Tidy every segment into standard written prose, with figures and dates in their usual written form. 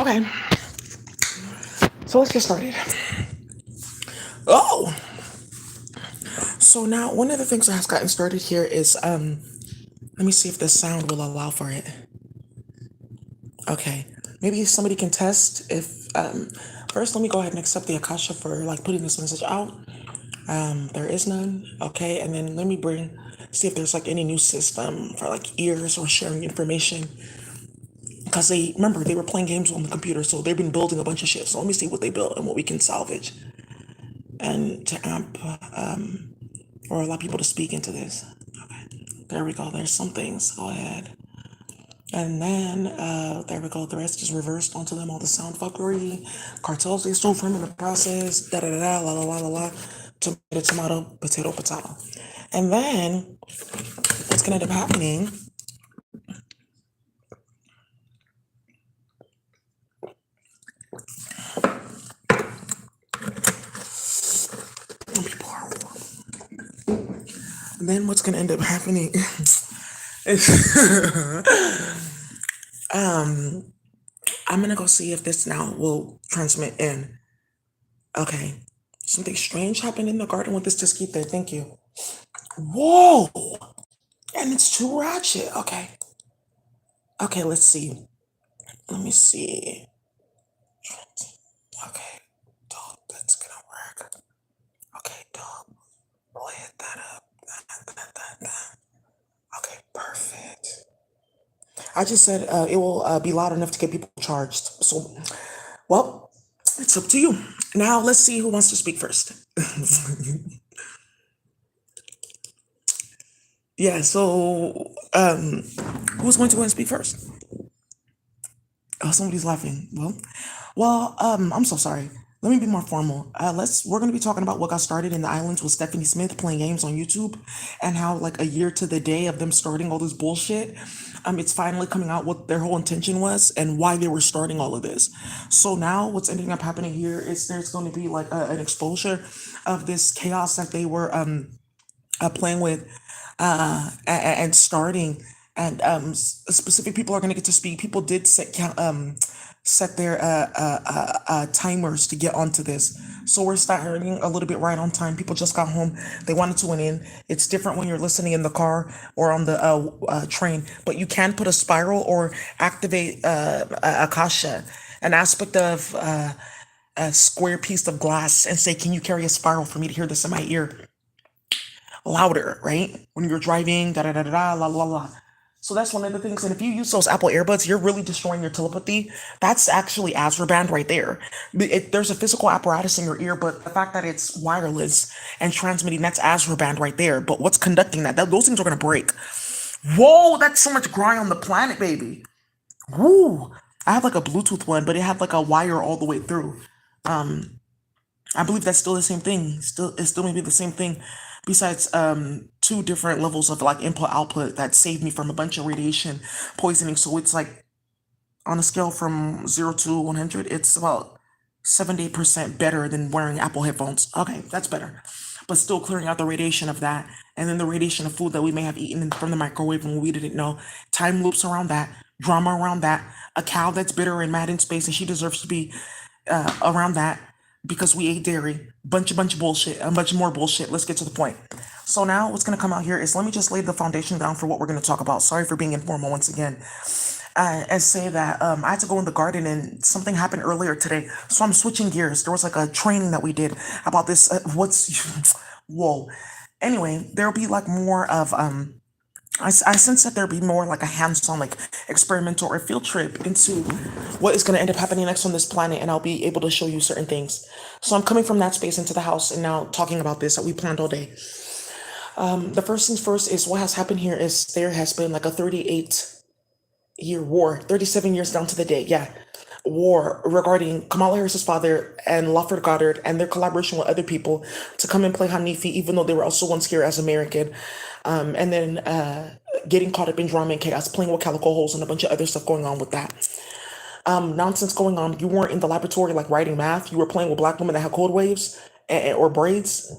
Okay, so let's get started. Oh, so now one of the things that has gotten started here is let me see if the sound will allow for it. Okay, maybe somebody can test if first let me go ahead and accept the Akasha for like putting this message out. There is none. Okay, and then let me bring see if there's like any new system for like ears or sharing information because they remember they were playing games on the computer, so they've been building a bunch of shit. So let me see what they built and what we can salvage and to amp or allow people to speak into this. Okay, there we go. There's some things. Go ahead. And then there we go. The rest is reversed onto them. All the sound fuckery, cartels they stole from in the process. Da da da da. La la la la la. Tomato tomato. Potato potato. And then what's gonna end up happening? People are And then what's gonna end up happening is I'm gonna go see if this now will transmit in. Okay. Something strange happened in the garden with this Tasquite. Thank you. Whoa! And it's too ratchet. Okay. Okay, let's see. Let me see. Okay. Dog, that's gonna work. Okay, dog. We'll hit that up. Okay, perfect. I just said it will be loud enough to get people charged. So, well, it's up to you. Now let's see who wants to speak first. Yeah, so who's going to go and speak first? Oh, somebody's laughing. I'm so sorry. Let me be more formal. We're gonna be talking about what got started in the islands with Stephanie Smith playing games on YouTube, and how like a year to the day of them starting all this bullshit, it's finally coming out what their whole intention was and why they were starting all of this. So now what's ending up happening here is there's going to be like an exposure of this chaos that they were playing with and starting and specific people are going to get to speak. People did set their timers to get onto this, so we're starting a little bit right on time. People just got home, they wanted to win in. It's different when you're listening in the car or on the train, but you can put a spiral or activate akasha, an aspect of a square piece of glass, and say, can you carry a spiral for me to hear this in my ear louder, right? When you're driving, da da da da da, la la la. So that's one of the things. And if you use those Apple earbuds, you're really destroying your telepathy. That's actually Azraband right there. There's a physical apparatus in your ear, but the fact that it's wireless and transmitting, that's Azraband right there. But what's conducting that? Those things are going to break. Whoa, that's so much grind on the planet, baby. Woo. I have like a Bluetooth one, but it had like a wire all the way through. I believe that's still the same thing. It still may be the same thing. Besides two different levels of like input output that saved me from a bunch of radiation poisoning. So it's like on a scale from 0 to 100, it's about 70% better than wearing Apple headphones. Okay, that's better. But still clearing out the radiation of that. And then the radiation of food that we may have eaten from the microwave when we didn't know. Time loops around that, drama around that, a cow that's bitter and mad in space and she deserves to be around that because we ate dairy. Bunch of bullshit, a bunch more bullshit. Let's get to the point. So now what's gonna come out here is let me just lay the foundation down for what we're gonna talk about. Sorry for being informal once again. And say that I had to go in the garden and something happened earlier today. So I'm switching gears. There was like a training that we did about this. Whoa. Anyway, there'll be like more of I sense that there'll be more like a hands-on, like experimental or field trip into what is going to end up happening next on this planet, and I'll be able to show you certain things. So I'm coming from that space into the house and now talking about this that we planned all day. The first things first is what has happened here is there has been like a 38-year war, 37 years down to the day, yeah, war regarding Kamala Harris's father and Lawford Goddard and their collaboration with other people to come and play Hanifi, even though they were also once here as American. And then getting caught up in drama and chaos, playing with calico holes and a bunch of other stuff going on with that. Nonsense going on. You weren't in the laboratory like writing math. You were playing with black women that had cold waves or braids.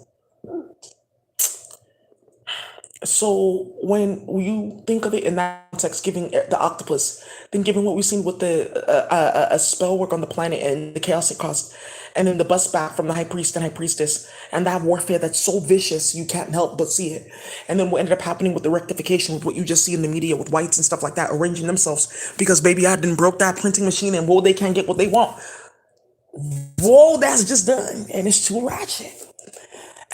So when you think of it in that context, giving the octopus, then given what we've seen with the a spell work on the planet and the chaos it caused, and then the bust back from the high priest and high priestess, and that warfare that's so vicious you can't help but see it, and then what ended up happening with the rectification, with what you just see in the media with whites and stuff like that arranging themselves because baby I didn't broke that printing machine and whoa they can't get what they want. Whoa, that's just done, and it's too ratchet.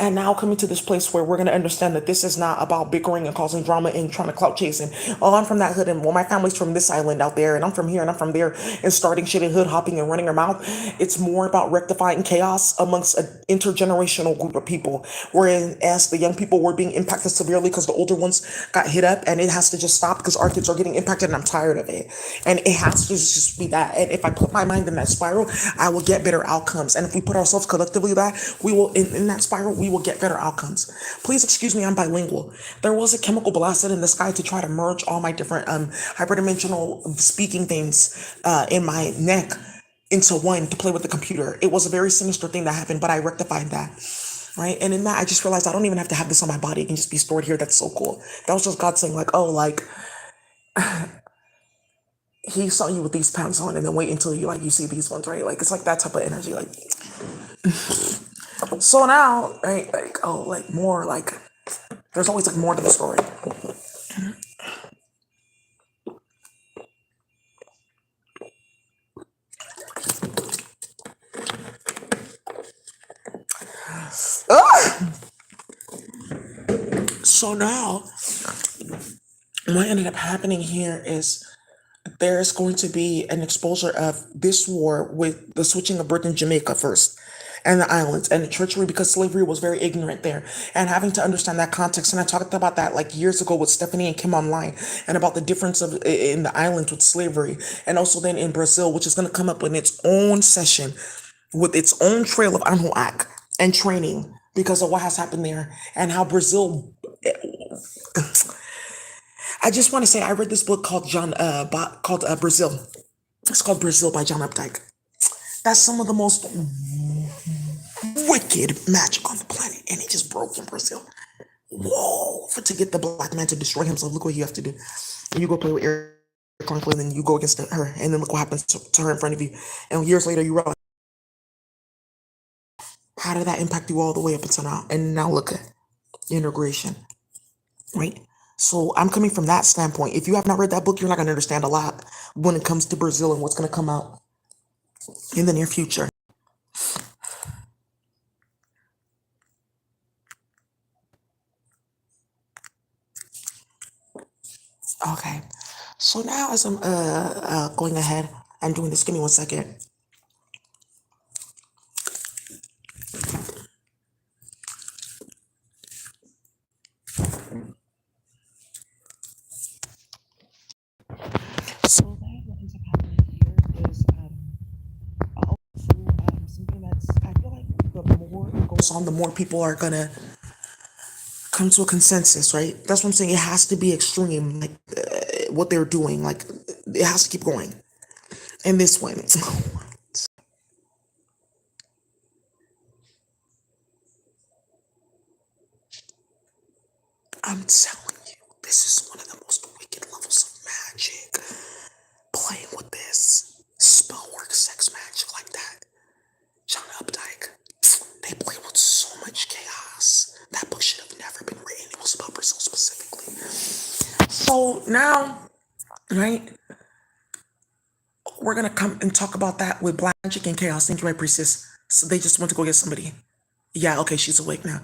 And now coming to this place where we're going to understand that this is not about bickering and causing drama and trying to clout chase and, oh, I'm from that hood and well, my family's from this island out there and I'm from here and I'm from there and starting shit and hood hopping and running your mouth. It's more about rectifying chaos amongst an intergenerational group of people. Whereas the young people were being impacted severely because the older ones got hit up and it has to just stop because our kids are getting impacted and I'm tired of it. And it has to just be that. And if I put my mind in that spiral, I will get better outcomes. And if we put ourselves collectively that, we will, in that spiral, we will get better outcomes. Please excuse me, I'm bilingual. There was a chemical blasted in the sky to try to merge all my different hyperdimensional speaking things in my neck into one to play with the computer. It was a very sinister thing that happened, but I rectified that. Right. And in that, I just realized I don't even have to have this on my body. It can just be stored here. That's so cool. That was just God saying, like, oh, like, he saw you with these pants on and then wait until you see these ones, right? Like, it's like that type of energy. Like, so now, right, like, oh, like more, like, there's always like more to the story. Ah! So now, what ended up happening here is there's going to be an exposure of this war with the switching of birth in Jamaica first and the islands and the treachery because slavery was very ignorant there and having to understand that context. And I talked about that like years ago with Stephanie and Kim online and about the difference of in the islands with slavery and also then in Brazil, which is going to come up in its own session with its own trail of Anuak and training because of what has happened there and how Brazil. I just want to say I read this book called Brazil. It's called Brazil by John Updike. That's some of the most wicked magic on the planet, and it just broke in Brazil. Whoa! To get the black man to destroy himself, look what you have to do. And you go play with Eric Conklin, and then you go against her, and then look what happens to her in front of you. And years later, you realize, how did that impact you all the way up until now? And now look at integration, right? So I'm coming from that standpoint. If you have not read that book, you're not going to understand a lot when it comes to Brazil and what's going to come out in the near future. Okay. So now as I'm going ahead and doing this, give me 1 second. So then what ends up happening here is also something that's, I feel like the more it goes on, the more people are gonna come to a consensus, right? That's what I'm saying. It has to be extreme, like what they're doing. Like it has to keep going. And this one, I'm telling you, this is one of the most wicked levels of magic. Playing with this spell work, sex magic like that. John Updike. They play with so much chaos. That book should have never been written. It was about Brazil specifically. So now, right, we're gonna come and talk about that with Black Magic and Chaos. Thank you, right, Priestess. So they just went to go get somebody. Yeah, okay, she's awake now.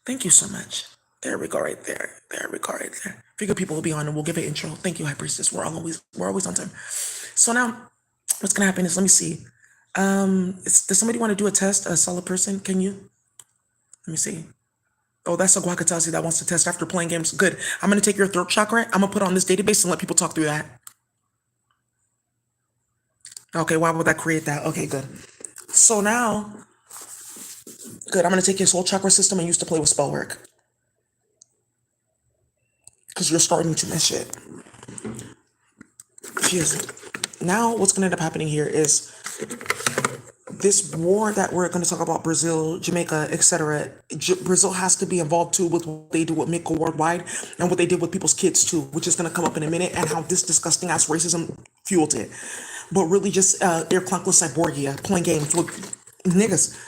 Thank you so much. There we go, right there. There we go, right there. Figure people will be on and we'll give an intro. Thank you, High Priestess. We're always on time. So now, what's gonna happen is let me see. Does somebody want to do a test? A solid person? Can you? Let me see. Oh, that's a Guacatazi that wants to test after playing games. Good. I'm gonna take your throat chakra. I'm gonna put it on this database and let people talk through that. Okay, why would that create that? Okay, good. So now, good. I'm gonna take your soul chakra system and use to play with spell work because you're starting to miss shit. Cheers. Now, what's gonna end up happening here is this war that we're going to talk about, Brazil, Jamaica, etc. Brazil has to be involved too with what they do with Miko Worldwide and what they did with people's kids too, which is going to come up in a minute, and how this disgusting ass racism fueled it. But really, just their clunkless cyborgia playing games with niggas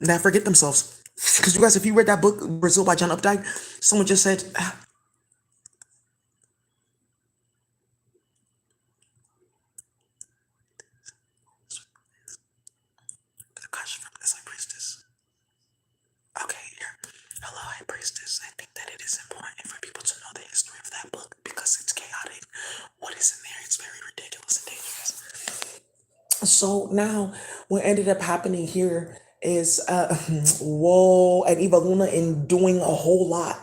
that forget themselves. Because you guys, if you read that book, Brazil by John Updike, someone just said, gosh, from this high priestess. Okay, here. Hello, high priestess. I think that it is important for people to know the history of that book because it's chaotic. What is in there? It's very ridiculous and dangerous. So now, what ended up happening here is, whoa, and Eva Luna in doing a whole lot.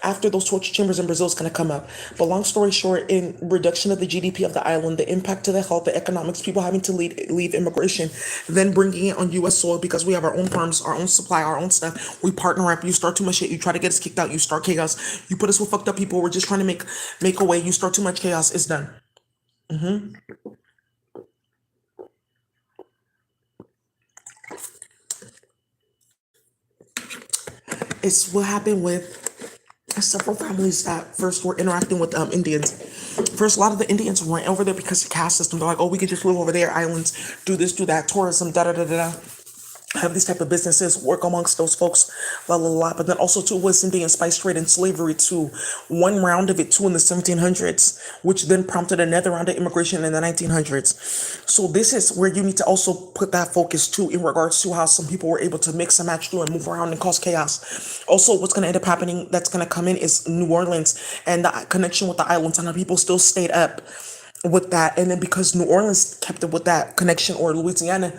After those torture chambers in Brazil is going to come up. But long story short, in reduction of the GDP of the island, the impact to the health, the economics, people having to leave immigration, then bringing it on U.S. soil because we have our own farms, our own supply, our own stuff. We partner up. You start too much shit. You try to get us kicked out. You start chaos. You put us with fucked up people. We're just trying to make a way. You start too much chaos. It's done. It's what happened with several families that first were interacting with Indians. First, a lot of the Indians went over there because of the caste system. They're like, oh, we could just live over there, islands, do this, do that, tourism, da da da da da. Have these type of businesses, work amongst those folks, blah blah blah. But then also too West Indian spice trade and slavery too. One round of it too in the 1700s, which then prompted another round of immigration in the 1900s. So this is where you need to also put that focus too in regards to how some people were able to mix and match through and move around and cause chaos. Also, what's going to end up happening that's going to come in is New Orleans and the connection with the islands and how people still stayed up with that. And then because New Orleans kept it with that connection, or Louisiana,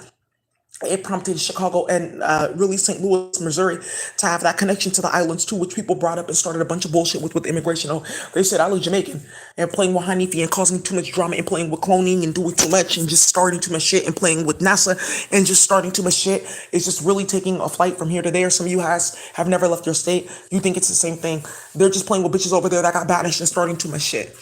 it prompted Chicago and really St. Louis, Missouri, to have that connection to the islands too, which people brought up and started a bunch of bullshit with immigration. Oh, they said I look Jamaican, and playing with Hanifi and causing too much drama and playing with cloning and doing too much and just starting too much shit and playing with NASA and just starting too much shit is just really taking a flight from here to there. Some of you guys have never left your state. You think it's the same thing. They're just playing with bitches over there that got banished and starting too much shit.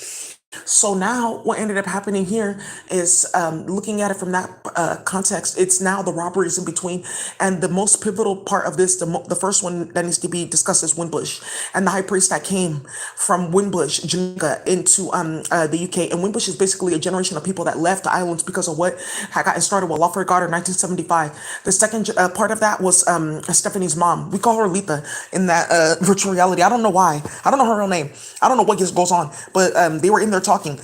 So now what ended up happening here is looking at it from that context, it's now the robberies in between. And the most pivotal part of this, the first one that needs to be discussed is Wimbush and the high priest that came from Wimbush, Jamaica, into the UK. And Wimbush is basically a generation of people that left the islands because of what had gotten started with Lawford God in 1975. The second part of that was Stephanie's mom. We call her Letha in that virtual reality. I don't know why. I don't know her real name. I don't know what goes on, but they were in there talking.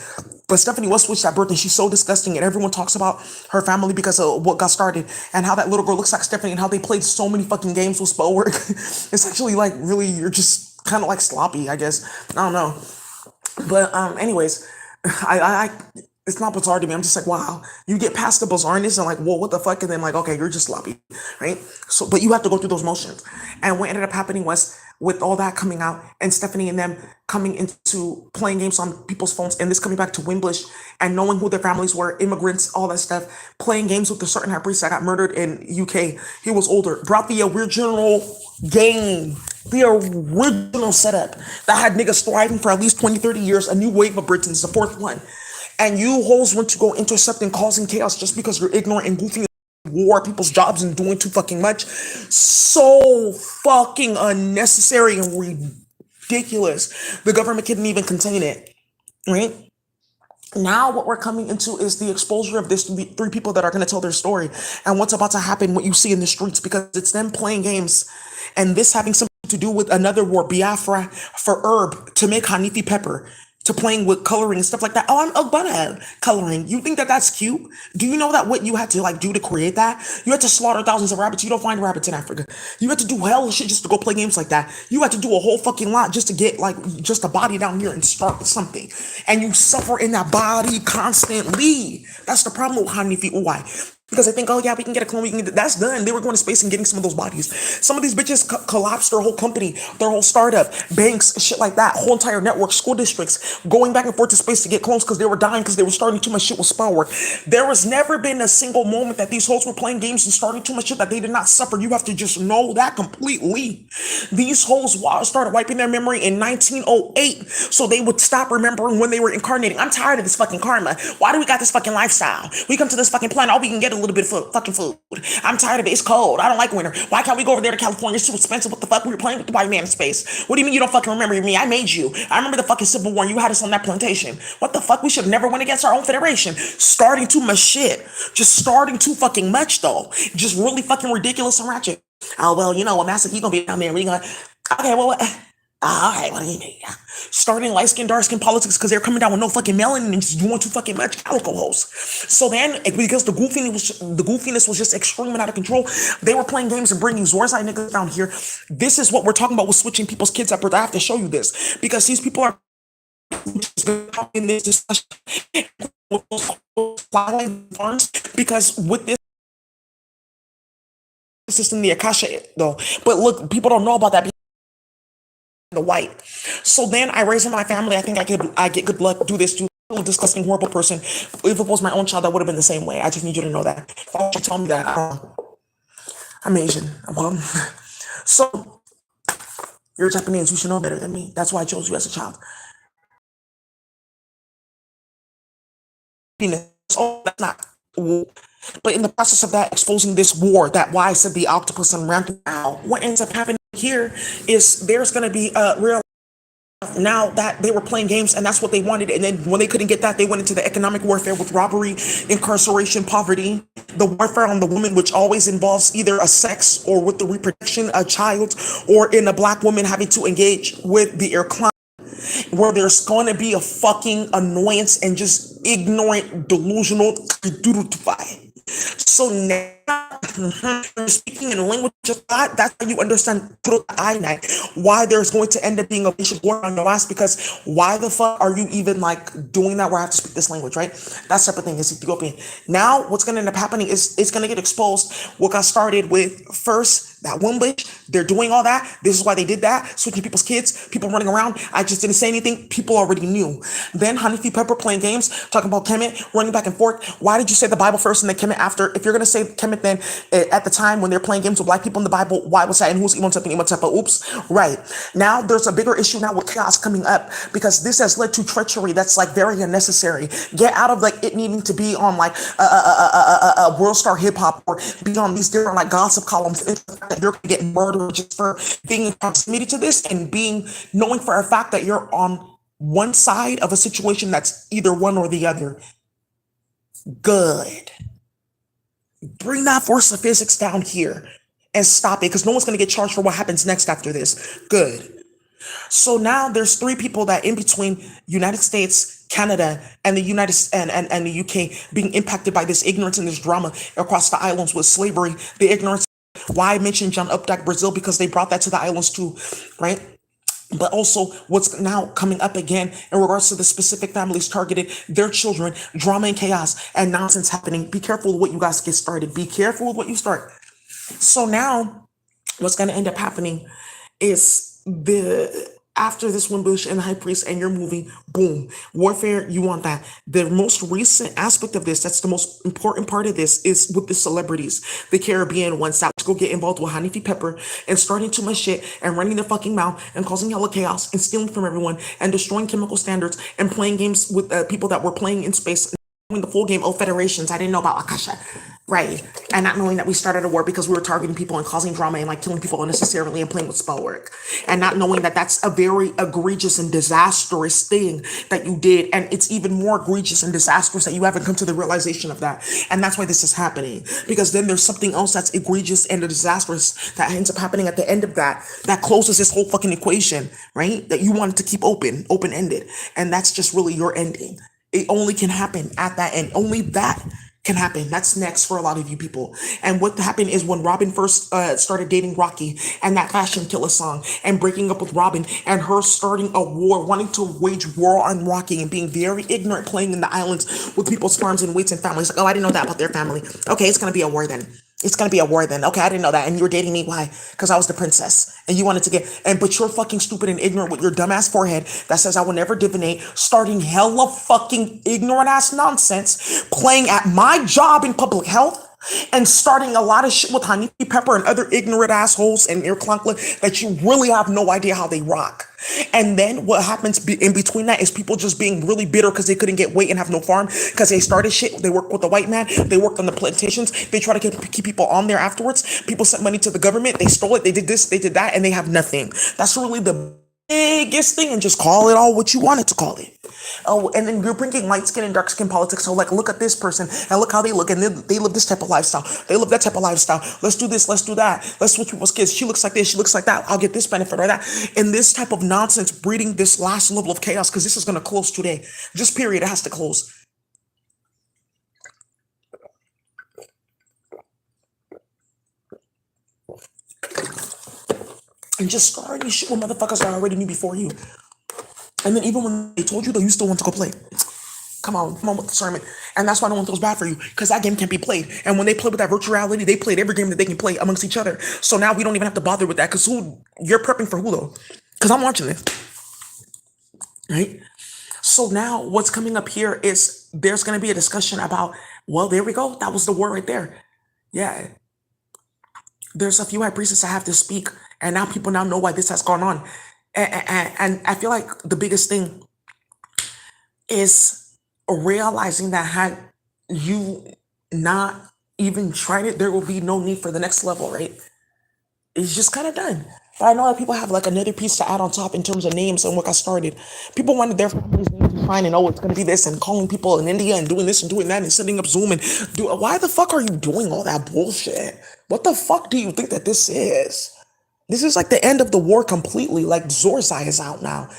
But Stephanie was switched at birth and she's so disgusting, and everyone talks about her family because of what got started and how that little girl looks like Stephanie and how they played so many fucking games with spell work. It's actually like really, you're just kind of like sloppy, I guess. I don't know. But anyways, I it's not bizarre to me. I'm just like, wow, you get past the bizarreness and like, whoa, what the fuck? And then like, okay, you're just sloppy, right? So, but you have to go through those motions. And what ended up happening was with all that coming out and Stephanie and them coming into playing games on people's phones and this coming back to Wimbush and knowing who their families were, immigrants, all that stuff, playing games with a certain high priest that got murdered in UK. He was older, brought the original game, the original setup that had niggas thriving for at least 20, 30 years, a new wave of Britons, the fourth one. And you hoes went to go intercept and causing chaos just because you're ignorant and goofy war people's jobs and doing too fucking much. So fucking unnecessary and ridiculous. The government couldn't even contain it, right? Now what we're coming into is the exposure of this three people that are going to tell their story and what's about to happen, what you see in the streets, because it's them playing games and this having something to do with another war, Biafra, for herb to make Hanifi pepper, to playing with coloring and stuff like that. Oh, I'm Ogbonna coloring. You think that that's cute? Do you know that what you had to like do to create that? You had to slaughter thousands of rabbits. You don't find rabbits in Africa. You had to do hell shit just to go play games like that. You had to do a whole fucking lot just to get like just a body down here and start something. And you suffer in that body constantly. That's the problem with Hanifi Uwai. Because I think, oh yeah, we can get a clone. That's done. They were going to space and getting some of those bodies. Some of these bitches collapsed their whole company, their whole startup, banks, shit like that, whole entire network, school districts, going back and forth to space to get clones because they were dying because they were starting too much shit with spell work. There has never been a single moment that these hoes were playing games and starting too much shit that they did not suffer. You have to just know that completely. These hoes started wiping their memory in 1908 so they would stop remembering when they were incarnating. I'm tired of this fucking karma. Why do we got this fucking lifestyle? We come to this fucking planet, all we can get a little bit of fucking food. I'm tired of it. It's cold. I don't like winter. Why can't we go over there to California? It's too expensive. What the fuck? We were playing with the white man in space. What do you mean you don't fucking remember me? I made you. I remember the fucking Civil War. And you had us on that plantation. What the fuck? We should have never went against our own federation. Starting too much shit. Just starting too fucking much though. Just really fucking ridiculous and ratchet. Oh well, you know what, Master, he gonna be down there. We gonna okay, well, all right, what do you mean? Yeah. Starting light skin, dark skin politics because they're coming down with no fucking melanin and just doing too fucking much alcohols. So then, because the goofiness was just extreme and out of control, they were playing games and bringing Zorzai niggas down here. This is what we're talking about with switching people's kids up. I have to show you this because these people are in this discussion because with this system, the Akasha though. But look, people don't know about that. The white. So then I raised in my family. I think I get good luck, do this, do a disgusting, horrible person. If it was my own child, that would have been the same way. I just need you to know that. If I you tell me that I'm Asian. Well, so you're Japanese. You should know better than me. That's why I chose you as a child. Oh, that's not. But in the process of that, exposing this war, that why I said the octopus and ran now, what ends up happening here is there's going to be a real now that they were playing games and that's what they wanted, and then when they couldn't get that, they went into the economic warfare with robbery, incarceration, poverty, the warfare on the woman, which always involves either a sex or with the reproduction a child, or in a black woman having to engage with the air climate, where there's going to be a fucking annoyance and just ignorant delusional so now, speaking in the language of God, that's how you understand why there's going to end up being a racial war on your ass. Because why the fuck are you even like doing that where I have to speak this language, right? That's a separate thing. It's Ethiopian. Now, what's going to end up happening is it's going to get exposed. What got started with first that one bitch, they're doing all that. This is why they did that. Switching people's kids, people running around. I just didn't say anything. People already knew. Then Hanifi Pepper playing games, talking about Kemet, running back and forth. Why did you say the Bible first and then Kemet after? If you're going to say Kemet, then at the time when they're playing games with black people in the Bible, why was that? And who's Imhotep and Imhotep? Oops. Right. Now there's a bigger issue now with chaos coming up because this has led to treachery that's like very unnecessary. Get out of like it needing to be on like a world star hip hop or be on these different like gossip columns. You're gonna get murdered just for being in proximity to this and being knowing for a fact that you're on one side of a situation that's either one or the other. Good. Bring that force of physics down here and stop it because no one's gonna get charged for what happens next after this. Good. So now there's three people that in between United States, Canada, and the and the UK being impacted by this ignorance and this drama across the islands with slavery, the ignorance. Why I mentioned John Updike, Brazil, because they brought that to the islands too, right? But also what's now coming up again in regards to the specific families targeted, their children, drama and chaos and nonsense happening. Be careful with what you guys get started. Be careful with what you start. So now what's going to end up happening is the after this Wimbush and the High Priest and your movie, boom, warfare, you want that. The most recent aspect of this, that's the most important part of this, is with the celebrities, the Caribbean ones that go get involved with Hanifi Pepper and starting too much shit and running their fucking mouth and causing hella chaos and stealing from everyone and destroying chemical standards and playing games with people that were playing in space. The full game of federations. I didn't know about Akasha, right? And not knowing that we started a war because we were targeting people and causing drama and like killing people unnecessarily and playing with spell work, and not knowing that that's a very egregious and disastrous thing that you did, and it's even more egregious and disastrous that you haven't come to the realization of that, and that's why this is happening. Because then there's something else that's egregious and disastrous that ends up happening at the end of that closes this whole fucking equation, right? That you wanted to keep open ended, and that's just really your ending. It only can happen at that end. Only that can happen. That's next for a lot of you people. And what happened is when Robin first started dating Rocky and that Fashion Killer song and breaking up with Robin and her starting a war, wanting to wage war on Rocky and being very ignorant, playing in the islands with people's farms and weights and families. Like, oh, I didn't know that about their family. Okay, it's going to be a war then. It's gonna be a war then. Okay, I didn't know that. And you were dating me. Why? Because I was the princess. And you wanted to but you're fucking stupid and ignorant with your dumbass forehead that says I will never divinate, starting hella fucking ignorant ass nonsense, playing at my job in public health. and starting a lot of shit with Haniki Pepper and other ignorant assholes and Earclunklet that you really have no idea how they rock. And then what happens in between that is people just being really bitter because they couldn't get weight and have no farm because they started shit. They worked with the white man. They worked on the plantations. They try to keep people on there afterwards. People sent money to the government. They stole it. They did this. They did that. And they have nothing. That's really the biggest thing, and just call it all what you wanted to call it. Oh, and then you're bringing light skin and dark skin politics. So, like, look at this person and look how they look, and they live this type of lifestyle. They live that type of lifestyle. Let's do this. Let's do that. Let's switch people's kids. She looks like this. She looks like that. I'll get this benefit or that. And this type of nonsense breeding this last level of chaos because this is going to close today. Just period. It has to close. And just starting shit with motherfuckers that already knew before you. And then even when they told you, though, you still want to go play. Come on with the sermon. And that's why no one feels bad for you, because that game can't be played. And when they play with that virtual reality, they played every game that they can play amongst each other. So now we don't even have to bother with that, because you're prepping for who, though? Because I'm watching this. Right? So now what's coming up here is there's going to be a discussion about, well, there we go. That was the word right there. Yeah. There's a few high priestesses that have to speak, and now people now know why this has gone on. And I feel like the biggest thing is realizing that had you not even tried it, there will be no need for the next level, right? It's just kind of done. But I know that people have like another piece to add on top in terms of names and what got started. People wanted their family's name to shine and oh, it's gonna be this and calling people in India and doing this and doing that and setting up Zoom and why the fuck are you doing all that bullshit? What the fuck do you think that this is? This is like the end of the war completely. Like Zorzai is out now.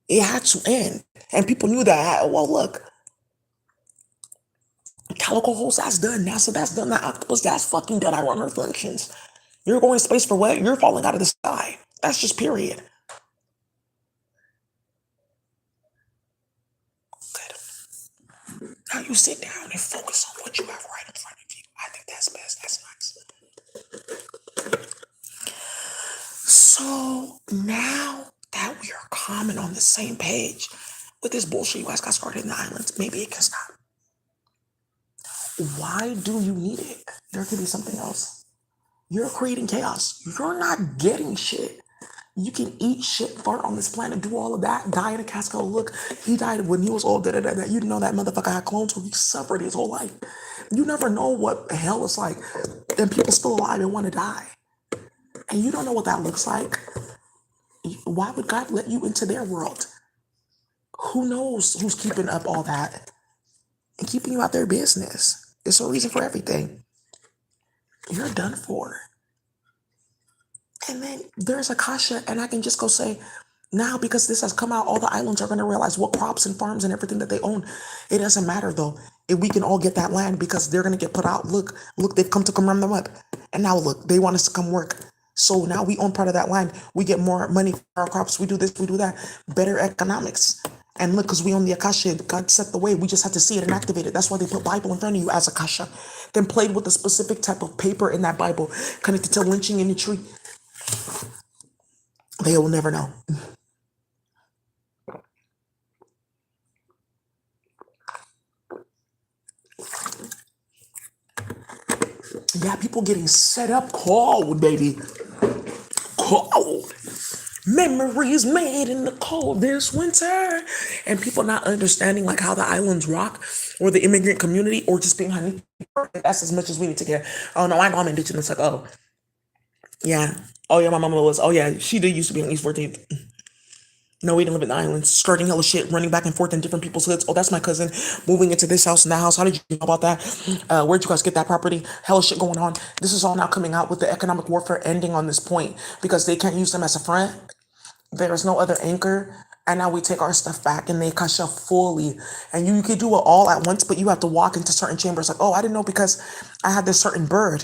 It had to end. And people knew that. Well, look, Calico Host, that's done. NASA, that's done. That Octopus, that's fucking done. I run her functions. You're going to space for what? You're falling out of the sky. That's just period. Good. Now you sit down and focus on what you have right in front of you. I think that's best. That's nice. So now that we are common on the same page with this bullshit you guys got started in the islands, maybe it can stop. Why do you need it? There could be something else. You're creating chaos. You're not getting shit. You can eat shit, fart on this planet, do all of that, die in a casket. Look, he died when he was old. You didn't know that motherfucker had clones, so he suffered his whole life. You never know what hell is like. And people still alive and want to die. And you don't know what that looks like. Why would God let you into their world? Who knows who's keeping up all that and keeping you out their business? It's a reason for everything. You're done for. And then there's Akasha, and I can just go say, now because this has come out, all the islands are going to realize what crops and farms and everything that they own. It doesn't matter though. If we can all get that land because they're going to get put out. Look, they've come to come run them up. And now look, they want us to come work. So now we own part of that land. We get more money for our crops. We do this, we do that. Better economics. And look, because we own the Akasha, God set the way. We just have to see it and activate it. That's why they put Bible in front of you as Akasha. Then played with a specific type of paper in that Bible connected to lynching in the tree. They will never know. Yeah, people getting set up cold, baby. Cold. Memories made in the cold this winter. And people not understanding like how the islands rock or the immigrant community or just being honey. That's as much as we need to care. Oh no, I know I'm indigenous. Like, oh, yeah. Oh yeah, my mama was. Oh yeah, she did used to be on East 14th. No, we didn't live in the islands. Skirting hella shit, running back and forth in different people's hoods. Oh, that's my cousin moving into this house and that house. How did you know about that? Where'd you guys get that property? Hella shit going on. This is all now coming out with the economic warfare ending on this point because they can't use them as a front. There is no other anchor. And now we take our stuff back and they Akasha fully. And you could do it all at once, but you have to walk into certain chambers like, oh, I didn't know because I had this certain bird.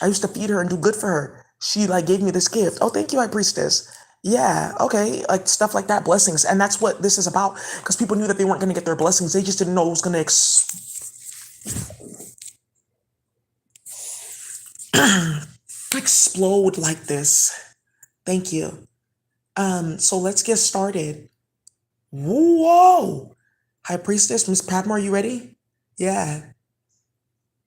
I used to feed her and do good for her. She like gave me this gift. Oh, thank you, high priestess. Yeah, okay, like stuff like that, blessings. And that's what this is about because people knew that they weren't going to get their blessings. They just didn't know it was going to explode like this. Thank you. So let's get started. Whoa! High priestess, Miss Padmore, you ready? Yeah.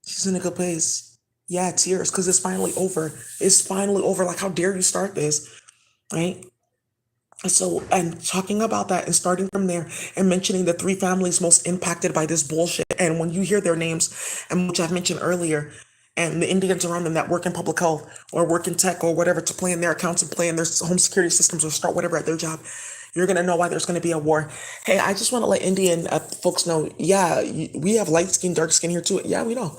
She's in a good place. Yeah, tears, because it's finally over. It's finally over. Like, how dare you start this, right? So, and talking about that and starting from there and mentioning the three families most impacted by this bullshit. And when you hear their names, and which I've mentioned earlier, and the Indians around them that work in public health or work in tech or whatever to play in their accounts and play in their home security systems or start whatever at their job, you're going to know why there's going to be a war. Hey, I just want to let Indian folks know, yeah, we have light skin, dark skin here too. Yeah, we know.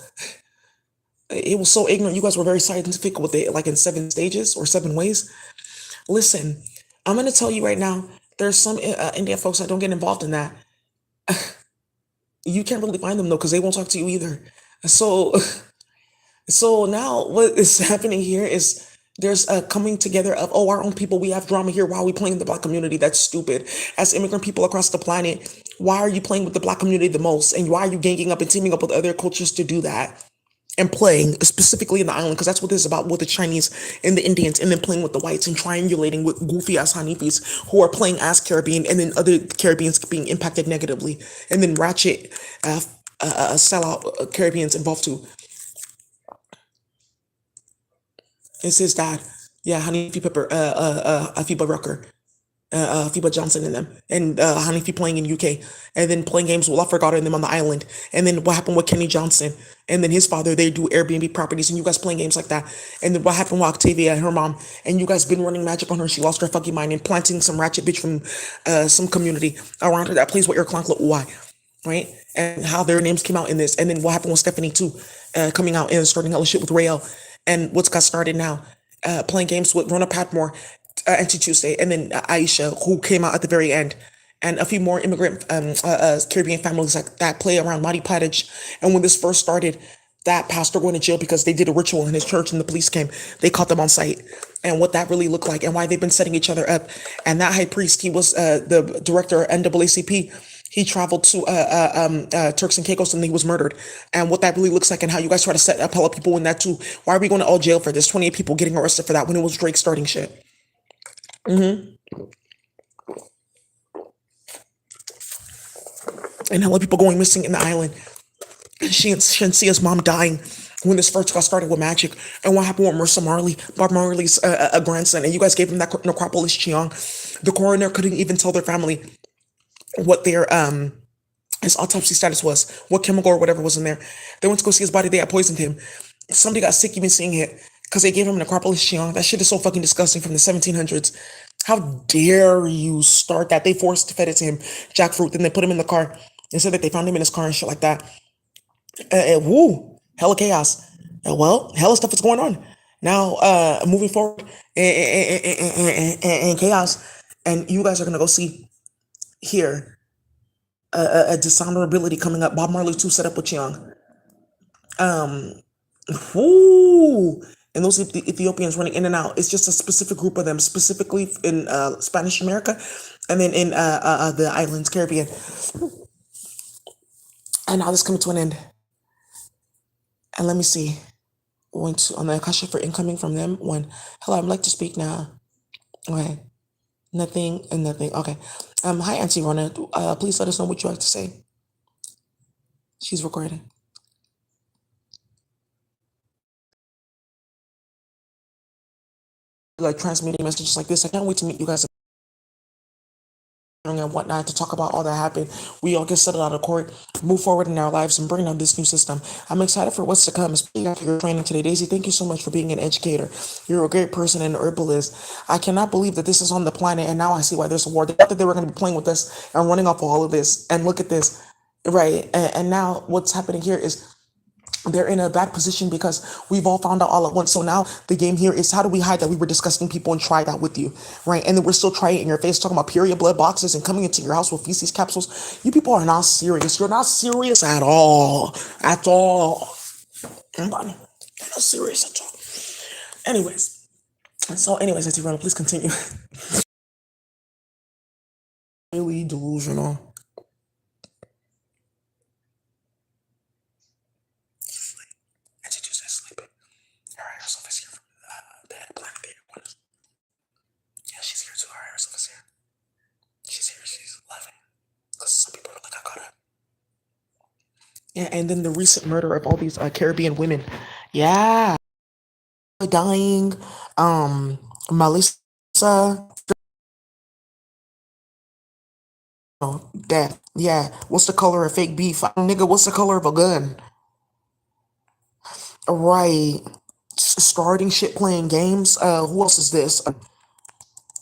It was so ignorant. You guys were very scientific with it, like in 7 stages or 7 ways. Listen, I'm going to tell you right now, there's some Indian folks that don't get involved in that. You can't really find them though, because they won't talk to you either. So, so now what is happening here is there's a coming together of, oh, our own people, we have drama here. Why are we playing the black community? That's stupid. As immigrant people across the planet, why are you playing with the black community the most? And why are you ganging up and teaming up with other cultures to do that? And playing specifically in the island, because that's what this is about with the Chinese and the Indians, and then playing with the whites and triangulating with goofy ass Hanifis who are playing as Caribbean, and then other Caribbeans being impacted negatively, and then ratchet sellout Caribbeans involved too. It's his dad, yeah, Hanifi Pepper, Afiba Rucker, FIBA Johnson and them, and Hanifi playing in UK, and then playing games with Lafregada and them on the island, and then what happened with Kenny Johnson, and then his father, they do Airbnb properties, and you guys playing games like that, and then what happened with Octavia and her mom, and you guys been running magic on her, she lost her fucking mind, and planting some ratchet bitch from some community around her that plays with your clank why, right? And how their names came out in this, and then what happened with Stephanie too, coming out and starting hella shit with Rael, and what's got started now, playing games with Rona Patmore, Auntie Tuesday, and then Aisha, who came out at the very end, and a few more immigrant Caribbean families like that play around Madi Padage. And when this first started, that pastor going to jail because they did a ritual in his church and the police came, they caught them on site, and what that really looked like and why they've been setting each other up. And that high priest, he was the director of NAACP. He traveled to Turks and Caicos and he was murdered. And what that really looks like and how you guys try to set up hella people in that too. Why are we going to all jail for this? 28 people getting arrested for that when it was Drake starting shit. And hella people going missing in the island. She and Shensia's mom dying when this first got started with Magic. And what happened with Marissa Marley, Bob Marley's grandson, and you guys gave him that necropolis Chiang. The coroner couldn't even tell their family what their his autopsy status was, what chemical or whatever was in there. They went to go see his body, they had poisoned him. Somebody got sick even seeing it because they gave him necropolis Chiang. That shit is so fucking disgusting from the 1700s. How dare you start that? They forced fed it to him, jackfruit, then they put him in the car and said that they found him in his car and shit like that. Woo, hella chaos. Well, hella stuff is going on now. Moving forward and chaos, and you guys are gonna go see here a dishonorability coming up. Bob Marley too set up with Chiang. Woo. And those Ethiopians running in and out. It's just a specific group of them, specifically in Spanish America, and then in the islands, Caribbean. And now this coming to an end. And let me see. Went to, on the Akasha for incoming from them. One. Hello, I'd like to speak now. Okay. Nothing and nothing. Okay. Hi, Auntie Rona. Please let us know what you have to say. She's recording. Like transmitting messages like this. I can't wait to meet you guys and whatnot to talk about all that happened. We all get settled out of court, move forward in our lives, and bring down this new system. I'm excited for what's to come, especially after your training today. Daisy, thank you so much for being an educator. You're a great person and an herbalist. I cannot believe that this is on the planet, and now I see why there's a war. They thought that they were going to be playing with us and running off of all of this. And look at this, right? And now what's happening here is they're in a bad position because we've all found out all at once. So now the game here is how do we hide that we were disgusting people and try that with you, right? And then we're still trying it in your face, talking about period blood boxes and coming into your house with feces capsules. You people are not serious. You're not serious at all. At all. You're not serious at all. Anyways. Auntie Rona, please continue. Really delusional. Auntie Tuesday's sleeping. Her higher self is here from the planet Beta. Yeah, she's here too. Her higher self is here. She's here. She's laughing. Because some people are like, I got it. And then the recent murder of all these Caribbean women. Yeah, dying. Melissa, oh, death. Yeah. What's the color of fake beef? Nigga, what's the color of a gun? Right. Starting shit, playing games. Who else is this?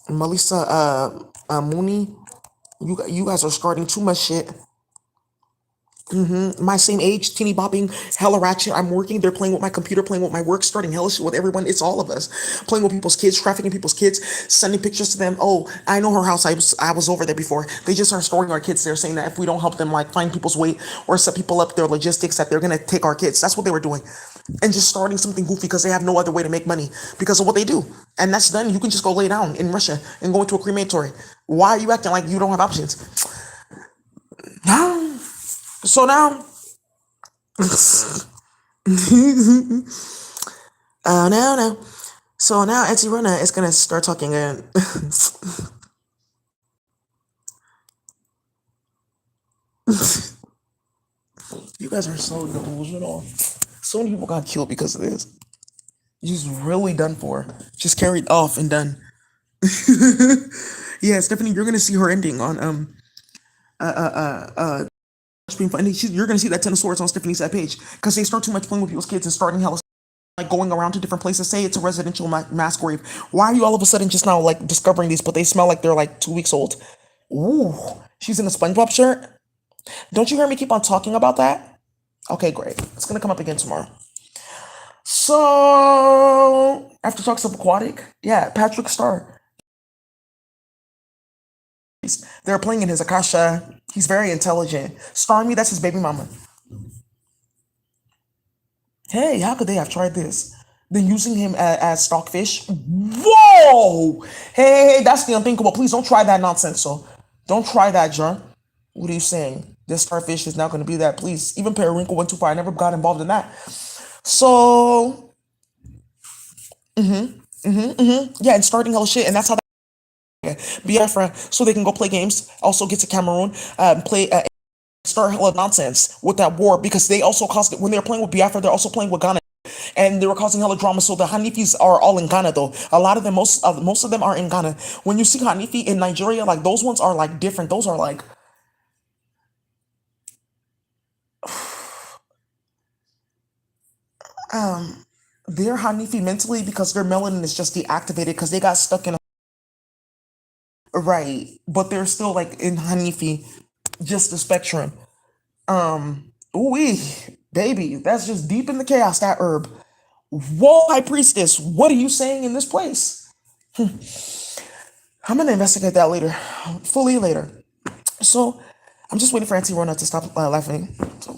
Melissa, Mooney. You guys are starting too much shit. My same age, teeny bopping, hella ratchet. I'm working. They're playing with my computer, playing with my work, starting hella shit with everyone. It's all of us playing with people's kids, trafficking people's kids, sending pictures to them. Oh, I know her house. I was over there before. They just are storing our kids there, saying that if we don't help them, like find people's weight or set people up their logistics, that they're gonna take our kids. That's what they were doing, and just starting something goofy because they have no other way to make money because of what they do. And that's done. You can just go lay down in Russia and go into a crematory. Why are you acting like you don't have options? Now, so now. Oh no, no. So now Auntie Rona is gonna start talking and you guys are so delusional. So many people got killed because of this. Just really done for. Just carried off and done. Yeah, Stephanie, you're gonna see her ending on stream fun. You're gonna see that Ten of Swords on Stephanie's side page because they start too much playing with people's kids and starting hella like going around to different places. Say it's a residential mass grave. Why are you all of a sudden just now like discovering these? But they smell like they're like 2 weeks old. Ooh, she's in a SpongeBob shirt. Don't you hear me keep on talking about that? Okay, great. It's gonna come up again tomorrow. So after talk subaquatic, yeah, Patrick Star. They're playing in his Akasha. He's very intelligent. Starmie, that's his baby mama. Hey, how could they have tried this? Then using him as stockfish? Whoa! Hey, that's the unthinkable. Please don't try that nonsense. So, don't try that, John. What are you saying? This starfish is not going to be that. Please, even Periwinkle went too far. I never got involved in that. So, yeah, and starting all shit, and that's how that Biafra, so they can go play games. Also get to Cameroon, play start hella nonsense with that war because they also caused when they were playing with Biafra, they're also playing with Ghana. And they were causing hella drama. So the Hanifis are all in Ghana, though. A lot of them, most of them are in Ghana. When you see Hanifi in Nigeria, like those ones are like different. Those are like they're Hanifi mentally because their melanin is just deactivated because they got stuck in a right, but they're still like in Hanifi, just the spectrum. Ooh, baby, that's just deep in the chaos. That herb. Whoa, high priestess, what are you saying in this place? I'm gonna investigate that later, fully later. So I'm just waiting for Auntie Rona to stop laughing. So,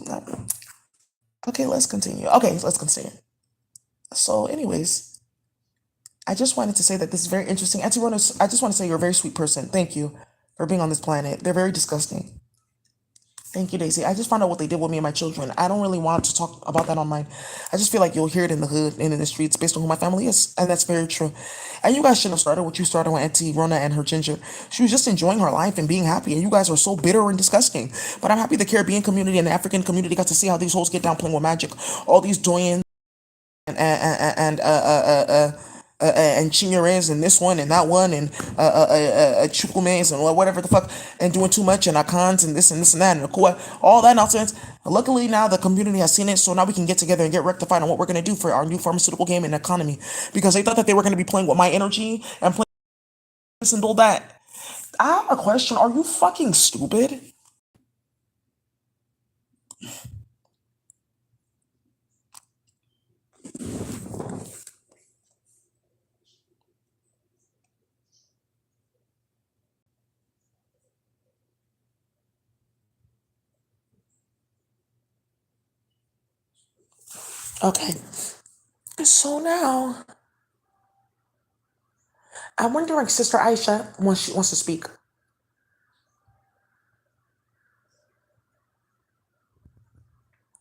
okay, let's continue. Okay, let's continue. So, anyways, I just wanted to say that this is very interesting. Auntie Rona, I just want to say you're a very sweet person. Thank you for being on this planet. They're very disgusting. Thank you, Daisy. I just found out what they did with me and my children. I don't really want to talk about that online. I just feel like you'll hear it in the hood and in the streets based on who my family is. And that's very true. And you guys shouldn't have started what you started with Auntie Rona and her ginger. She was just enjoying her life and being happy. And you guys are so bitter and disgusting. But I'm happy the Caribbean community and the African community got to see how these hoes get down playing with magic. All these doyens and Chinyerez and this one and that one and Chukumes and whatever the fuck and doing too much and Akans and this and that and Akua, all that nonsense. Luckily now the community has seen it, so now we can get together and get rectified on what we're gonna do for our new pharmaceutical game and economy. Because they thought that they were gonna be playing with my energy and playing this and all that. I have a question. Are you fucking stupid? Okay. So now I'm wondering, Sister Aisha, when she wants to speak.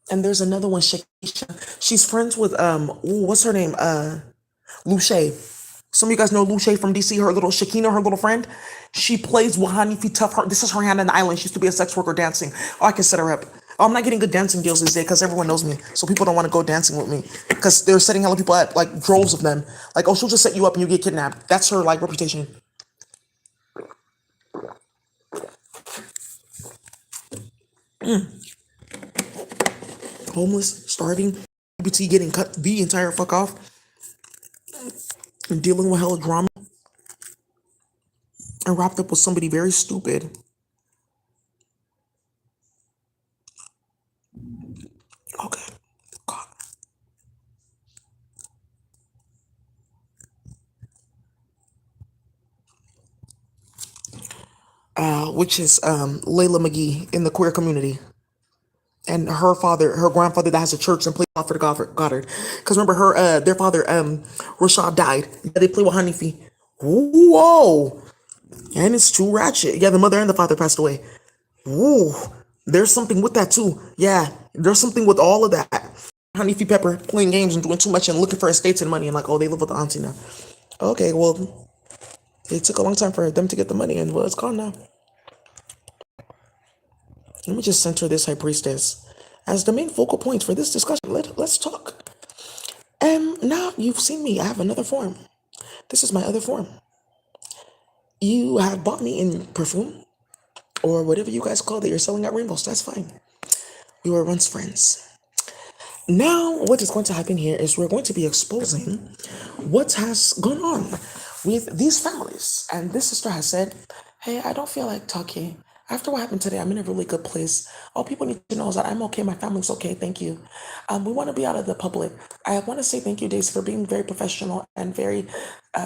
And there's another one, Shakisha. She's friends with ooh, what's her name? Luche. Some of you guys know Luche from DC, her little Shakina, her little friend. She plays with Hanifi Tough. This is her hand in the island. She used to be a sex worker dancing. Oh, I can set her up. Oh, I'm not getting good dancing deals these days because everyone knows me. So people don't want to go dancing with me because they're setting hella people up, like droves of them. Like, oh, she'll just set you up and you get kidnapped. That's her like reputation. Homeless, starving, BT getting cut the entire fuck off, and dealing with hella drama and wrapped up with somebody very stupid. Okay. God. Which is Layla McGee in the queer community. And her grandfather that has a church and played for the Goddard. Because remember their father, Rashad died. They play with Hanifi. Whoa. And it's too ratchet. Yeah, the mother and the father passed away. Ooh, there's something with that too. Yeah, there's something with all of that. Hanifi Pepper playing games and doing too much and looking for estates and money and like, oh, they live with the auntie now. Okay, well, it took a long time for them to get the money and well, it's gone now. Let me just center this high priestess as the main focal point for this discussion. Let's talk. Now you've seen me. I have another form. This is my other form. You have bought me in perfume or whatever you guys call it. You're selling at Rainbows. That's fine. We were once friends. Now, what is going to happen here is we're going to be exposing what has gone on with these families. And this sister has said, hey, I don't feel like talking. After what happened today, I'm in a really good place. All people need to know is that I'm okay. My family's okay. Thank you. We want to be out of the public. I want to say thank you, Daisy, for being very professional and very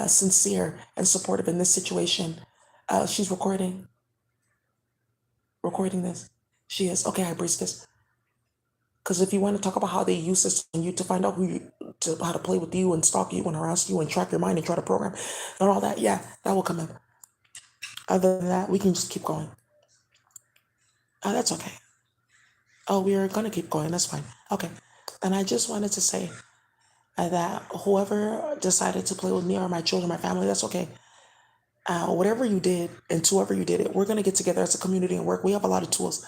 sincere and supportive in this situation. She's recording this. She is. Okay, I breached this. Because if you want to talk about how they use this on you to find out how to play with you and stalk you and harass you and track your mind and try to program and all that, yeah, that will come in. Other than that, we can just keep going. Oh, that's okay. Oh, we are gonna keep going. That's fine. Okay. And I just wanted to say that whoever decided to play with me or my children, my family, that's okay. Whatever you did and to whoever you did it, we're gonna get together as a community and work. We have a lot of tools.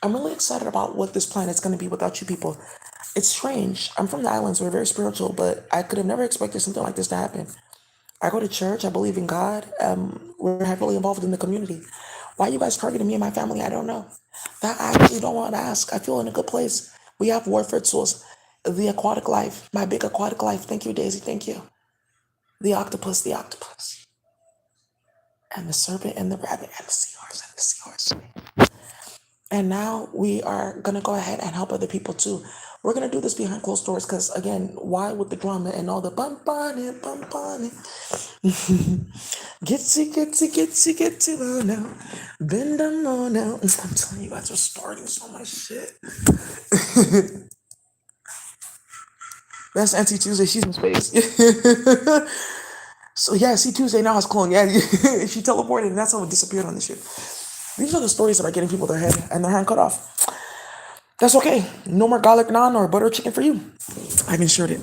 I'm really excited about what this planet's going to be without you people. It's strange. I'm from the islands. We're very spiritual, but I could have never expected something like this to happen. I go to church. I believe in God. We're heavily involved in the community. Why you guys targeting me and my family? I don't know. That I actually don't want to ask. I feel in a good place. We have warfare tools. The aquatic life, my big aquatic life. Thank you, Daisy. Thank you. The octopus, and the serpent, and the rabbit, and the seahorse, and the seahorse. And now we are going to go ahead and help other people too. We're going to do this behind closed doors because, again, why with the drama and all the bump on it, get to, oh no, bend them on now. I'm telling you guys are starting so much shit. That's Auntie Tuesday. She's in space. So yeah, see Tuesday now has clone. Yeah, she teleported and that's how it disappeared on the ship. These are the stories that are getting people their head and their hand cut off. That's okay. No more garlic naan or butter chicken for you. I've insured it.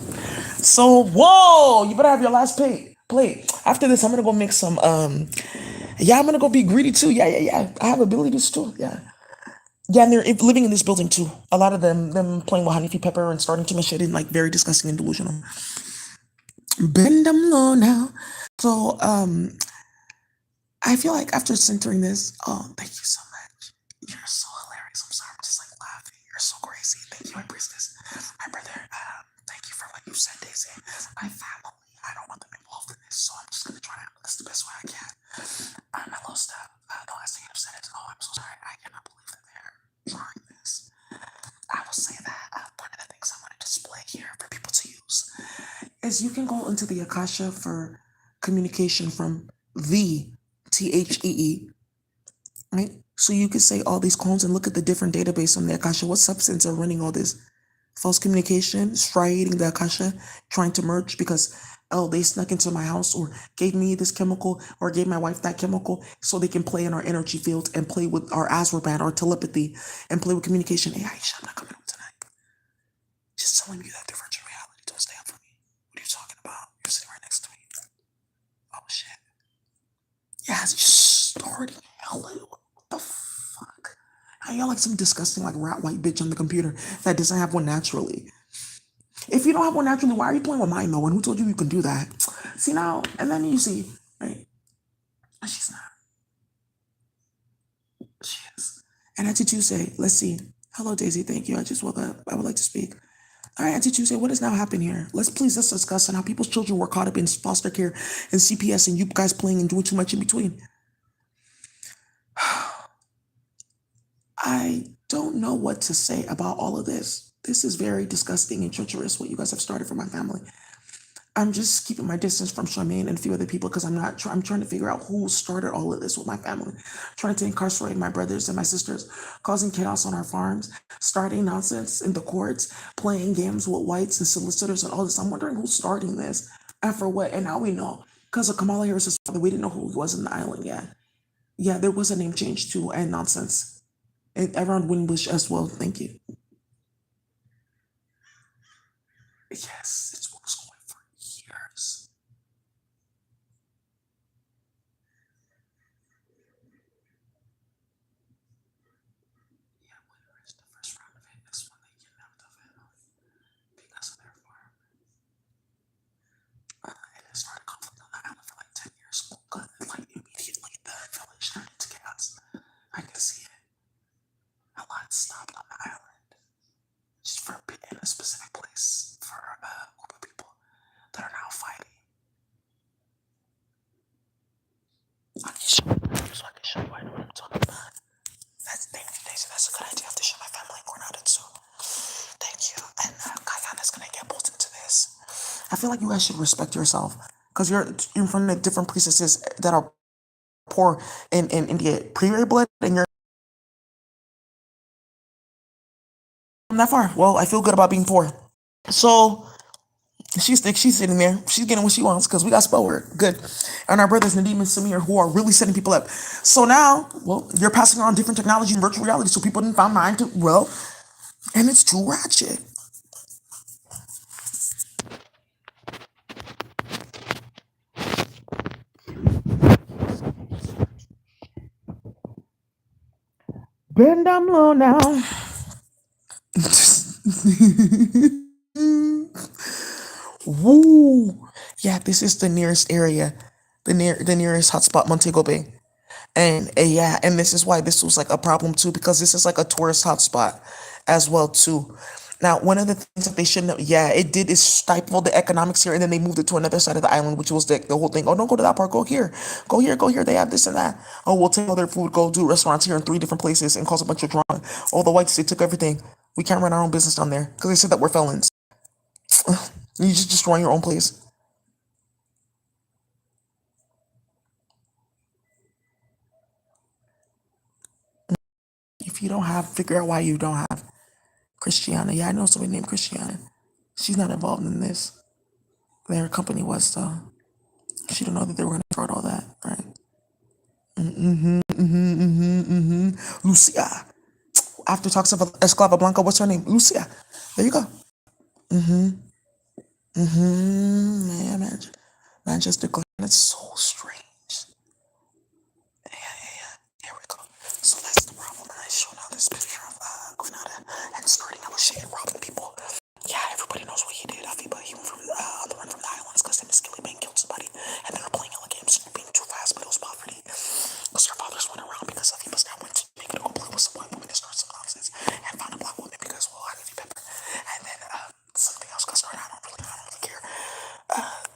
So whoa, you better have your last plate. After this, I'm gonna go make some. Yeah, I'm gonna go be greedy too. Yeah. I have abilities too. Yeah. Yeah, and they're living in this building too. A lot of them playing with Hanifi Pepper and starting to my shit in like very disgusting and delusional. Bend them low now. So I feel like after centering this, oh, thank you so much. You're so hilarious. I'm sorry, I'm just like laughing. You're so crazy. Thank you, my priestess. My brother, thank you for what you said, Daisy. My family, I don't want them involved in this, so I'm just gonna try to handle this the best way I can. My little stuff. The last thing I've said is, oh, I'm so sorry. I cannot believe that they're trying this. I will say that one of the things I want to display here for people to use is you can go into the Akasha for communication from the THEE, right? So you could say all these clones and look at the different database on the Akasha. What substance are running all this? False communication, striating the Akasha, trying to merge because, oh, they snuck into my house or gave me this chemical or gave my wife that chemical so they can play in our energy field and play with our Aswarban, our telepathy, and play with communication. Hey, Aisha, I'm not coming home tonight. Just telling you that different reality. Don't stay up for me. What are you talking about? You're sitting right next to me. Oh, shit. Yeah, it's just starting. Hello. What the fuck? I you're like some disgusting like rat white bitch on the computer that doesn't have one naturally. If you don't have one naturally, why are you playing with mine though? And who told you you can do that? See now, and then you see, right? She's not. She is. And Auntie Tuesday, let's see. Hello, Daisy. Thank you. I just woke up. I would like to speak. All right, Auntie Tuesday, what has now happened here? Let's discuss on how people's children were caught up in foster care and CPS and you guys playing and doing too much in between. I don't know what to say about all of this. This is very disgusting and treacherous what you guys have started for my family. I'm just keeping my distance from Charmaine and a few other people because I'm trying to figure out who started all of this with my family. Trying to incarcerate my brothers and my sisters, causing chaos on our farms, starting nonsense in the courts, playing games with whites and solicitors and all this. I'm wondering who's starting this and for what. And now we know because of Kamala Harris's father, we didn't know who he was in the island yet. Yeah, there was a name change too and nonsense. And around Winbush as well. Thank you. Yes, it's what was going for years. Yeah, where is the first round of it? This one they kidnapped the family because of their farm. And it started conflict on the island for like 10 years. Like immediately the village turned into chaos. I can see it. A lot stopped on the island just for a bit in a specific place for a group of people that are now fighting. I can show you so I can show you I know what I'm talking about. Thank you, Daisy. That's a good idea. I have to show my family Coronado too. Thank you. And Kayana's gonna get pulled into this. I feel like you guys should respect yourself because you're from the different priestesses that are poor in India, pure blood, and you're from that far. Well, I feel good about being poor. So she's sitting there. She's getting what she wants because we got spell word. Good. And our brothers Nadim and Samir who are really setting people up. So now, well, you're passing on different technology and virtual reality so people didn't find mine to well, and it's too ratchet. Bend down low now. Woo! Yeah, this is the nearest area, the nearest hotspot, Montego Bay, and yeah, and this is why this was like a problem too because this is like a tourist hotspot as well too. Now, one of the things that they shouldn't have, yeah, it did is stifle the economics here, and then they moved it to another side of the island, which was the whole thing. Oh, don't go to that part, go here, go here, go here. They have this and that. Oh, we'll take all their food, go do restaurants here in 3 different places, and cause a bunch of drama. All the whites, they took everything. We can't run our own business down there because they said that we're felons. You just destroying your own place. If you don't have, figure out why you don't have Christiana. Yeah, I know somebody named Christiana. She's not involved in this. Their company was though. She don't know that they were gonna start all that, right? Lucia. After talks of Esclava Blanca, what's her name? Lucia. There you go. Man, Manchester Glen. It's so strange. Here we go. So that's the problem. And I showed out this picture of Granada and starting negotiating, robbing people. Yeah, everybody knows what he did. Afiba, he went from on the run from the islands because him and Skilly Bang killed somebody, and they were playing hella games, being too fast, but it was poverty. Because their fathers went around because Afiba's dad went to make it a go play with some white woman and start some nonsense, and found a black woman because well, I need pepper, and then something else got started. I don't really care.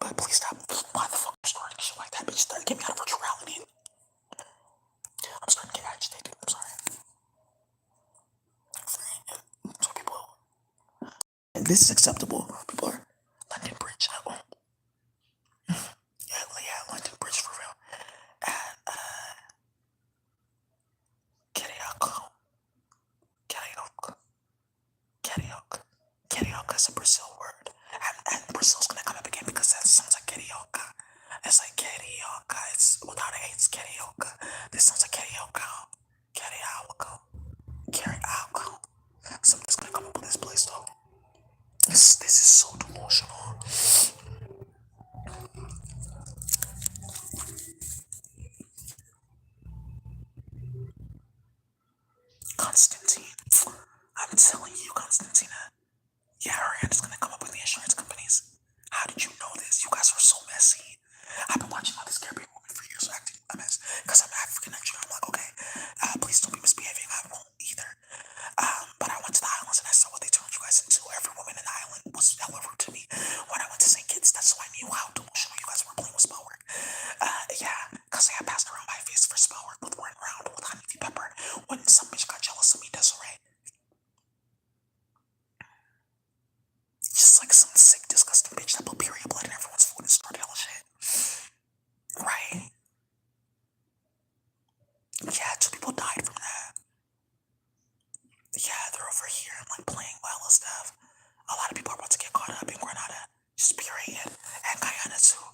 But please stop. Why the fuck are you starting shit like that? Bitch, get me out of virtual reality. I'm starting to get agitated. I'm sorry. So people, this is acceptable. People are London Bridge. Yeah, London Bridge for real. Karaoke, karaoke, karaoke, karaoke is a Brazil word, and Brazil's gonna come up again because that sounds like karaoke. It's like karaoke. It's without a It's karaoke. This sounds like karaoke. Karaoke. Karaoke. Something's gonna come up with this place though. This is so delusional. Constant hand is gonna come up with the insurance companies. How did you know this? You guys are so messy. I've been watching all these Caribbean women for years acting a mess because I'm African Nigerian. I'm like, okay, please don't be misbehaving. I won't either. But I went to the islands and I saw what they turned you guys into. Every woman in the island was hella rude to me when I went to St. Kitts. That's why I knew how delusional you guys were playing with spell work. Yeah, because I had passed around my face for spell work with one round with honeybee pepper when some bitch got jealous of me, Desiree. Just like some sick, disgusting bitch that put period blood in everyone's food and started hella shit. Right? Yeah, 2 people died from that. Yeah, they're over here and like playing well and stuff. A lot of people are about to get caught up in Grenada, just period, and Guyana too.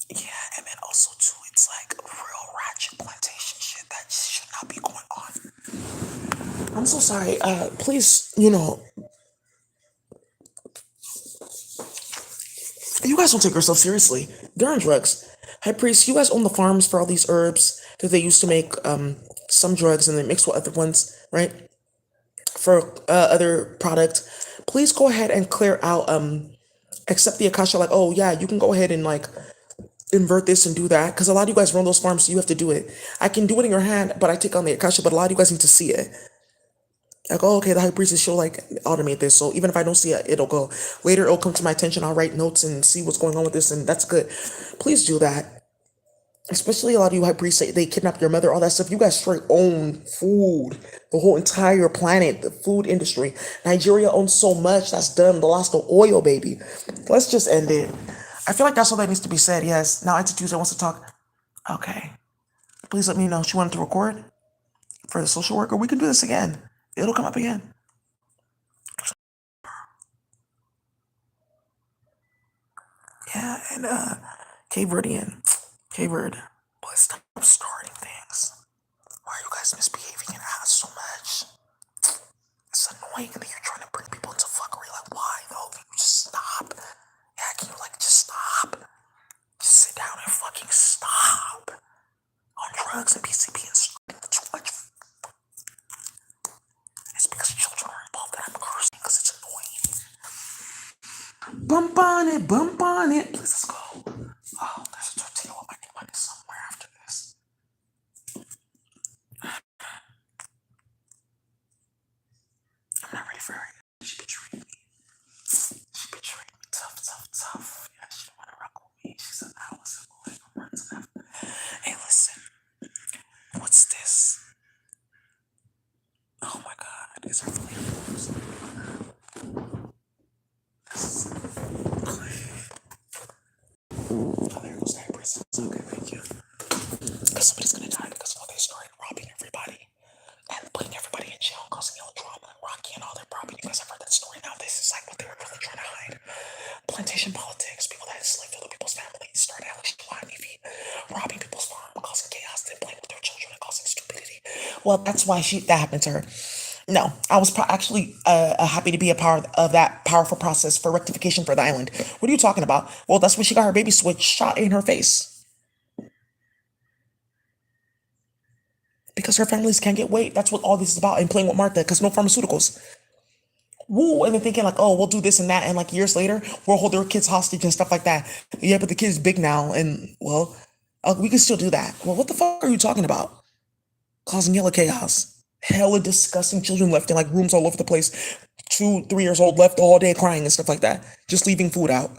Yeah, and then also too, it's like real ratchet plantation shit that should not be going on. I'm so sorry. Please, you guys don't take yourself seriously. They're on drugs. High priest, you guys own the farms for all these herbs that they used to make some drugs and they mix with other ones, right? For other products. Please go ahead and clear out accept the Akasha, like, oh yeah, you can go ahead and like invert this and do that. Because a lot of you guys run those farms, so you have to do it. I can do it in your hand, but I take on the Akasha, but a lot of you guys need to see it. Like, oh, okay, the high priestess, she'll like automate this. So even if I don't see it, it'll go. Later, it'll come to my attention. I'll write notes and see what's going on with this, and that's good. Please do that. Especially a lot of you high priests say they kidnapped your mother, all that stuff. You guys straight own food, the whole entire planet, the food industry. Nigeria owns so much that's done. The lost of oil, baby. Let's just end it. I feel like that's all that needs to be said. Yes. Now Auntie Tuesday wants to talk. Okay. Please let me know. She wanted to record for the social worker. We can do this again. It'll come up again. Yeah, and Cape Verdean. Cape Verde. Please stop starting things. Why are you guys misbehaving and ask so much? It's annoying that you're trying to bring people into fuckery. Like, why though? Can you just stop? Yeah, can you like just stop? Just sit down and fucking stop. On drugs and PCP and starting too much. It's because children are involved that I'm cursing because it's annoying. Bump on it, bump on it. Please, let's go. Oh, there's a tortilla with my name on it somewhere after this. I'm not ready for her. She betrayed me. She betrayed me. Tough, tough, tough. Yeah, she didn't want to rock with me. She said, I was like, I'm running to that. Hey, listen. What's this? Oh my god. Is there flavors? Oh, there goes that person. Okay, thank you. Because somebody's gonna die because they started robbing everybody and putting everybody in jail, causing all drama and Rocky and all their property. You guys have heard that story now. This is like what they were really trying to hide. Plantation politics, people that enslaved other people's families, started robbing people's farm, causing chaos, then playing with their children and causing stupidity. Well, that's why that happened to her. No, I was actually happy to be a part of that powerful process for rectification for the island. What are you talking about? Well, that's when she got her baby switch shot in her face. Because her families can't get weight. That's what all this is about. And playing with Martha, because no pharmaceuticals. Woo, and then thinking like, oh, we'll do this and that, and like years later, we'll hold their kids hostage and stuff like that. Yeah, but the kid's big now, and well, we can still do that. Well, what the fuck are you talking about? Causing hella chaos. Hella disgusting children left in like rooms all over the place. 2, 3 years old left all day crying and stuff like that. Just leaving food out.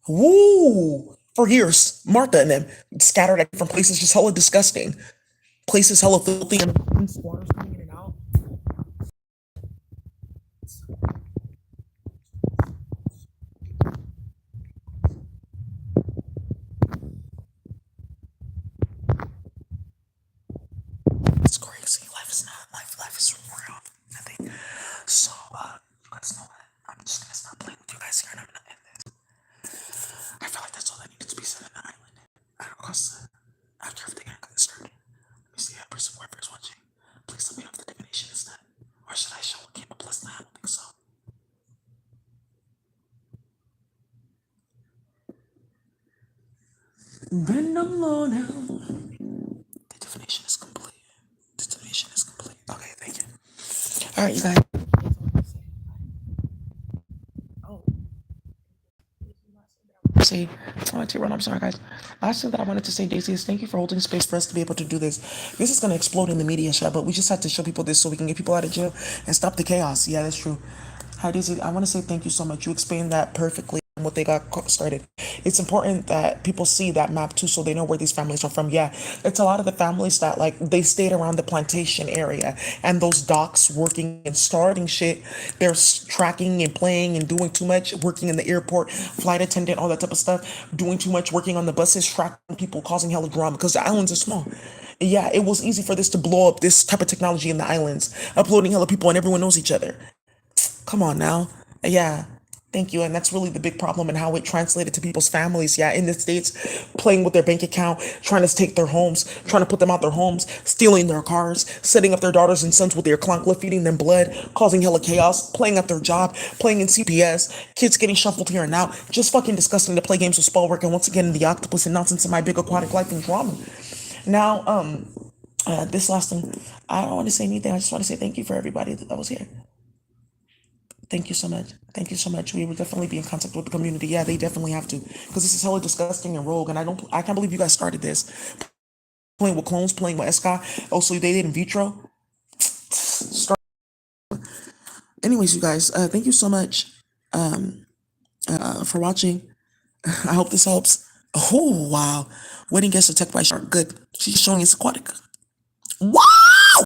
Woo! For years, Martha and them scattered at different places, just hella disgusting. Places hella filthy and squatters coming in and out. It's crazy. Life is not life. Life is real. I think. So, you guys know what? I'm just gonna stop playing with you guys here and I'm gonna end this. I feel like that's all that needed to be said on the island. Because after everything I got started, let me see how person whoever is watching. Please let me know if the divination is done. Or should I show a game of plus 9? I don't think so. Random law now. The divination is complete. The divination is complete. Okay, thank you. Alright, you guys. say, Tyrone, I'm sorry, guys. Last thing that I wanted to say, Daisy, is thank you for holding space for us to be able to do this. This is going to explode in the media, shot, but we just had to show people this so we can get people out of jail and stop the chaos. Yeah, that's true. Hi, Daisy. I want to say thank you so much. You explained that perfectly and what they got started. It's important that people see that map too so they know where these families are from. Yeah, it's a lot of the families that like they stayed around the plantation area and those docks working and starting shit. They're tracking and playing and doing too much, working in the airport, flight attendant, all that type of stuff, doing too much, working on the buses, tracking people, causing hella drama because the islands are small. Yeah, it was easy for this to blow up this type of technology in the islands, uploading hella people and everyone knows each other. Come on now. Yeah. Thank you. And that's really the big problem and how it translated to people's families. Yeah, in the States, playing with their bank account, trying to take their homes, trying to put them out their homes, stealing their cars, setting up their daughters and sons with their clunkla, feeding them blood, causing hella chaos, playing at their job, playing in CPS, kids getting shuffled here and now. Just fucking disgusting to play games with Spellwork and once again the octopus and nonsense in my big aquatic life and drama. Now, this last thing, I don't want to say anything. I just want to say thank you for everybody that was here. Thank you so much. Thank you so much. We will definitely be in contact with the community. Yeah, they definitely have to. Because this is hella disgusting and rogue. And I can't believe you guys started this. Playing with clones, playing with Esca. Also, they did in vitro. Start. Anyways, you guys, thank you so much for watching. I hope this helps. Oh, wow. Wedding guest attacked by shark. Good. She's showing it's aquatic. What?